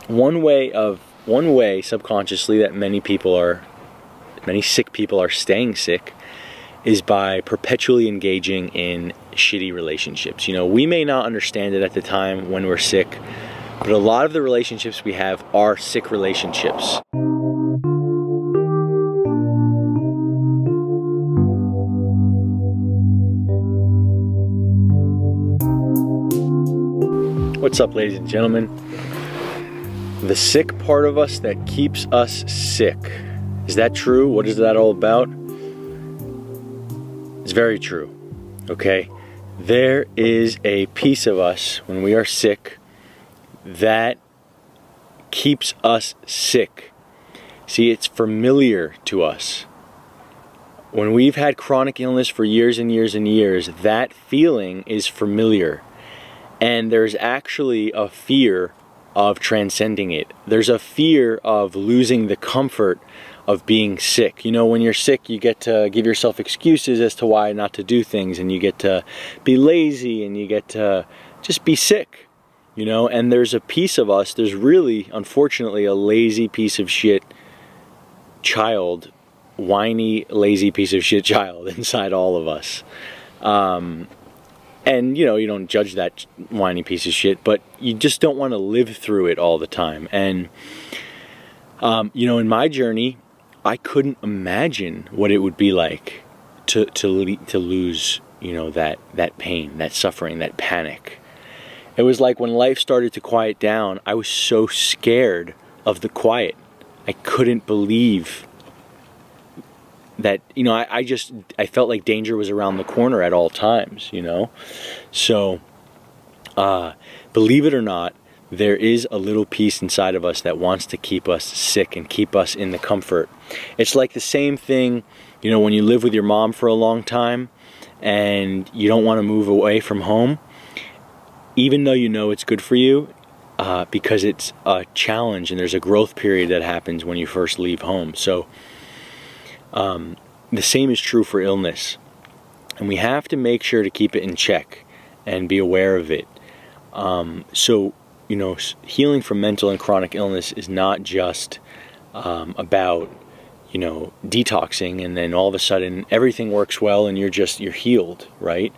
one way subconsciously that many sick people are staying sick is by perpetually engaging in shitty relationships. You know, we may not understand it at the time when we're sick, but a lot of the relationships we have are sick relationships. What's up, ladies and gentlemen? The sick part of us that keeps us sick. Is that true? What is that all about? It's very true, okay? There is a piece of us when we are sick that keeps us sick. See, it's familiar to us. When we've had chronic illness for years and years and years, that feeling is familiar. And there's actually a fear of transcending it. There's a fear of losing the comfort of being sick. You know, when you're sick, you get to give yourself excuses as to why not to do things, and you get to be lazy, and you get to just be sick, you know. And there's a piece of us, there's really, unfortunately, a lazy piece of shit child, whiny, lazy piece of shit child inside all of us. And, you know, you don't judge that whiny piece of shit, but you just don't want to live through it all the time. And, you know, in my journey, I couldn't imagine what it would be like to lose, you know, that pain, that suffering, that panic. It was like when life started to quiet down, I was so scared of the quiet. I couldn't believe that, you know, I felt like danger was around the corner at all times, you know. So believe it or not, there is a little piece inside of us that wants to keep us sick and keep us in the comfort. It's like the same thing, you know, when you live with your mom for a long time and you don't want to move away from home, even though you know it's good for you, because it's a challenge and there's a growth period that happens when you first leave home. So the same is true for illness, and we have to make sure to keep it in check and be aware of it. So, you know, healing from mental and chronic illness is not just about, you know, detoxing and then all of a sudden everything works well and you're healed, right?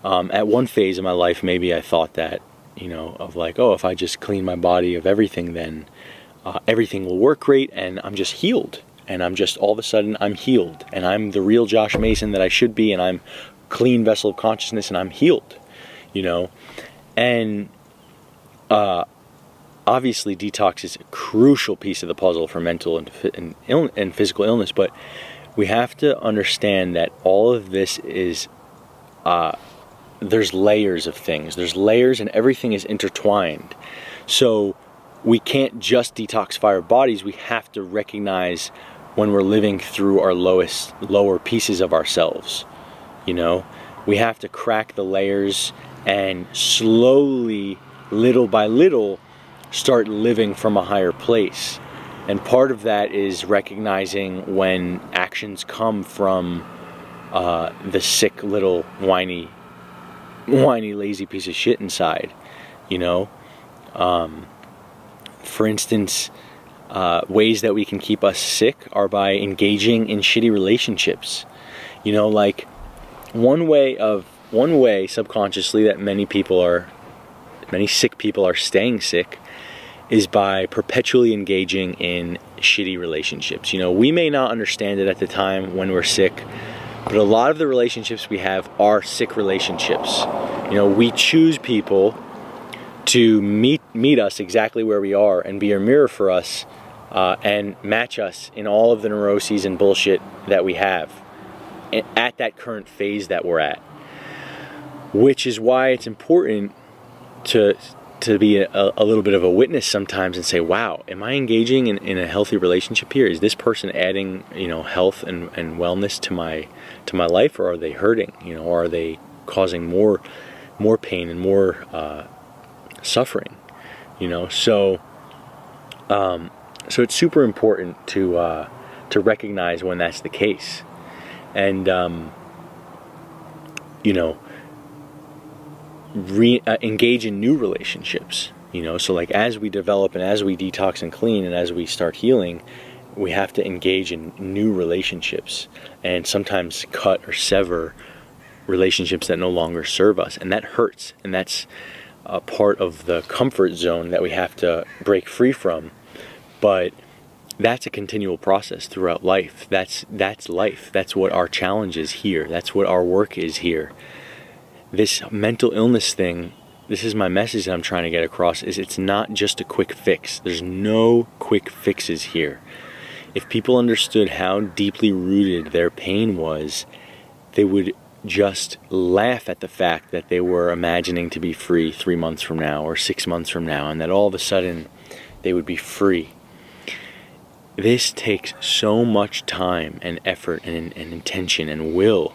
At one phase of my life, maybe I thought that, you know, of like, oh, if I just clean my body of everything, then everything will work great and I'm just healed. And I'm just, all of a sudden, I'm healed. And I'm the real Josh Mason that I should be, and I'm clean vessel of consciousness, and I'm healed, you know. And obviously, detox is a crucial piece of the puzzle for mental and physical illness, but we have to understand that all of this is, there's layers of things. There's layers, and everything is intertwined. So we can't just detoxify our bodies. We have to recognize when we're living through our lower pieces of ourselves, you know. We have to crack the layers and slowly, little by little, start living from a higher place. And part of that is recognizing when actions come from the sick little whiny lazy piece of shit inside, you know. For instance, ways that we can keep us sick are by engaging in shitty relationships. You know, like one way subconsciously that many sick people are staying sick is by perpetually engaging in shitty relationships. You know, we may not understand it at the time when we're sick, but a lot of the relationships we have are sick relationships. You know, we choose people to meet us exactly where we are and be a mirror for us, and match us in all of the neuroses and bullshit that we have at that current phase that we're at. Which is why it's important to be a little bit of a witness sometimes and say, wow, am I engaging in a healthy relationship here? Is this person adding, you know, health and wellness to my life, or are they hurting? You know, or are they causing more pain and more suffering? You know, so it's super important to recognize when that's the case, and you know, engage in new relationships. You know, so like as we develop and as we detox and clean and as we start healing, we have to engage in new relationships and sometimes cut or sever relationships that no longer serve us. And that hurts. And that's a part of the comfort zone that we have to break free from. But that's a continual process throughout life. That's life. That's what our challenge is here. That's what our work is here. This mental illness thing, this is my message that I'm trying to get across, is it's not just a quick fix. There's no quick fixes here. If people understood how deeply rooted their pain was, they would just laugh at the fact that they were imagining to be free 3 months from now or 6 months from now, and that all of a sudden they would be free. This takes so much time and effort and intention and will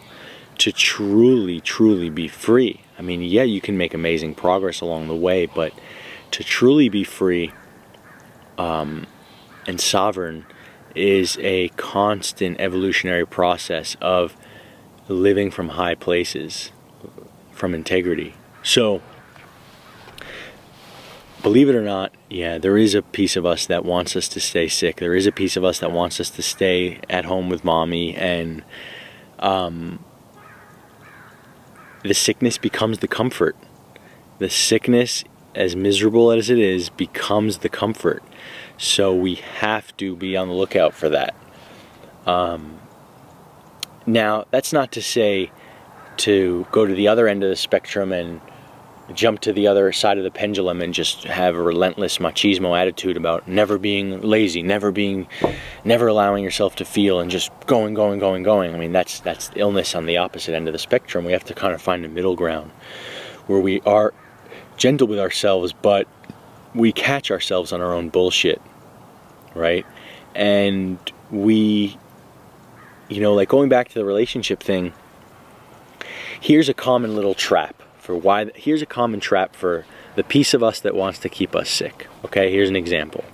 to truly be free. I mean, yeah, you can make amazing progress along the way, but to truly be free and sovereign is a constant evolutionary process of living from high places, from integrity. So, believe it or not, yeah, there is a piece of us that wants us to stay sick. There is a piece of us that wants us to stay at home with mommy, and the sickness becomes the comfort. The sickness, as miserable as it is, becomes the comfort. So we have to be on the lookout for that. Now, that's not to say to go to the other end of the spectrum and jump to the other side of the pendulum and just have a relentless machismo attitude about never being lazy, never allowing yourself to feel, and just going. I mean, that's illness on the opposite end of the spectrum. We have to kind of find a middle ground where we are gentle with ourselves, but we catch ourselves on our own bullshit, right? And we, you know, like going back to the relationship thing, here's a common little trap for here's a common trap for the piece of us that wants to keep us sick. Okay, here's an example.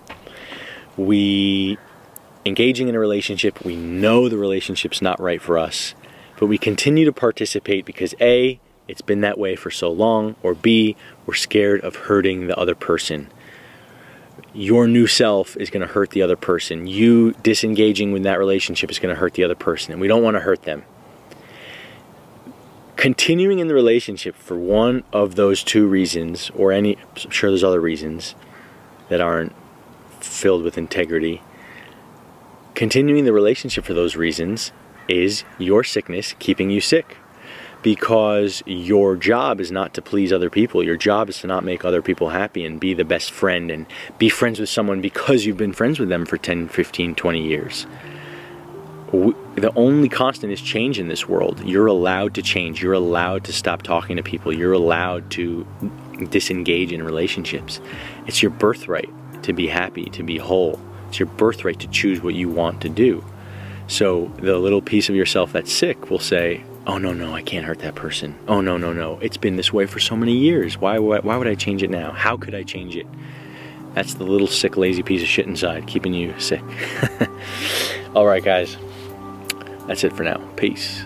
We engaging in a relationship, we know the relationship's not right for us, but we continue to participate because A, it's been that way for so long, or B, we're scared of hurting the other person. Your new self is going to hurt the other person. You disengaging with that relationship is going to hurt the other person, and we don't want to hurt them. Continuing in the relationship for one of those two reasons, or any, I'm sure there's other reasons that aren't filled with integrity. Continuing the relationship for those reasons is your sickness keeping you sick. Because your job is not to please other people. Your job is to not make other people happy and be the best friend and be friends with someone because you've been friends with them for 10, 15, 20 years. The only constant is change in this world. You're allowed to change. You're allowed to stop talking to people. You're allowed to disengage in relationships. It's your birthright to be happy, to be whole. It's your birthright to choose what you want to do. So the little piece of yourself that's sick will say, oh no, I can't hurt that person. Oh no, it's been this way for so many years. Why would I change it now? How could I change it? That's the little sick, lazy piece of shit inside keeping you sick. All right, guys. That's it for now. Peace.